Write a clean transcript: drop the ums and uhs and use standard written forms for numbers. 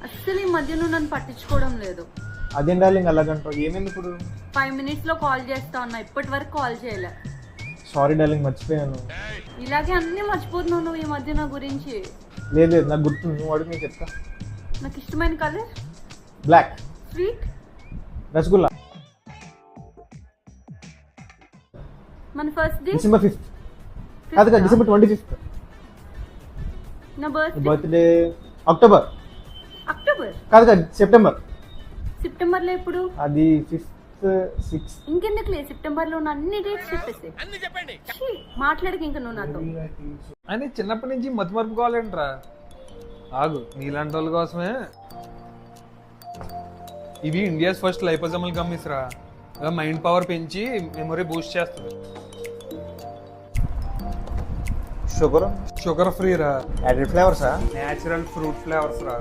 అస్సలు ఈ మధ్య నువ్వు నన్ను పట్టించుకోవడం లేదు. అదేం డార్లింగ్ అలాగంటావు, ఏమైంది ఇప్పుడు? 5 minutes లో కాల్ చేస్తా ఉన్నా, ఇప్పటి వరకు కాల్ చేయలే. సారీ డార్లింగ్, మర్చిపోయాను. ఇలాగే అన్నీ మర్చిపోతున్నావు నువ్వు ఈ మధ్య నా గురించి. లేదు లేదు, నాకు గుర్తుంది, నువ్వు అడుగు నేను చెప్తా. నాకు ఇష్టమైన కలర్ బ్లాక్. స్వీట్ రసగుల్లా. మన ఫస్ట్ డే December 5th. కాదు కాదు, December 25th. నా బర్త్డే బర్త్డే అక్టోబర్. అక్టోబర్ కాదు కాదు, సెప్టెంబర్. సెప్టెంబర్ లో ఎప్పుడు? అది 5th 6th. ఇంకెందుకులే, సెప్టెంబర్ లో ఉన్న అన్ని డేట్స్ చెప్పేసి మాట్లాడక ఇంకా నువ్వు నాతో. అని చిన్నప్పటి నుంచి మతి మరుపుకోవాలంటరా. ఆగు, నీలాంటి వాళ్ళ కోసమే ఇవి ఇండియాస్ ఫస్ట్ లైపోజోమల్ గమ్మీస్ రా. మైండ్ పవర్ పెంచి మెమొరీ బూస్ట్ చేస్తుంది. షుగర్ షుగర్ ఫ్రీ రా, యాడెడ్ ఫ్లేవర్సా? నేచురల్ ఫ్రూట్ ఫ్లేవర్స్ రా.